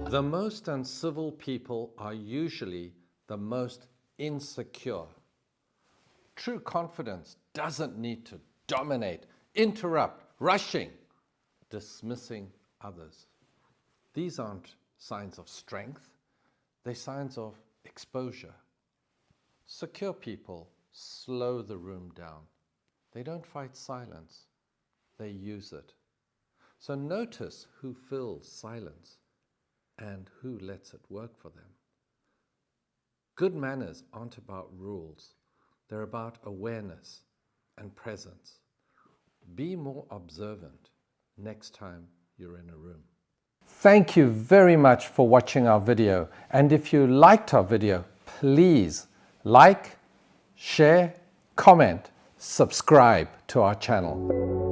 The most uncivil people are usually the most insecure. True confidence doesn't need to dominate, interrupt, rushing, dismissing others. These aren't signs of strength, they're signs of exposure. Secure people slow the room down. They don't fight silence, they use it. So notice who fills silence and who lets it work for them. Good manners aren't about rules. They're about awareness and presence. Be more observant next time you're in a room. Thank you very much for watching our video. And if you liked our video, please like, share, comment, subscribe to our channel.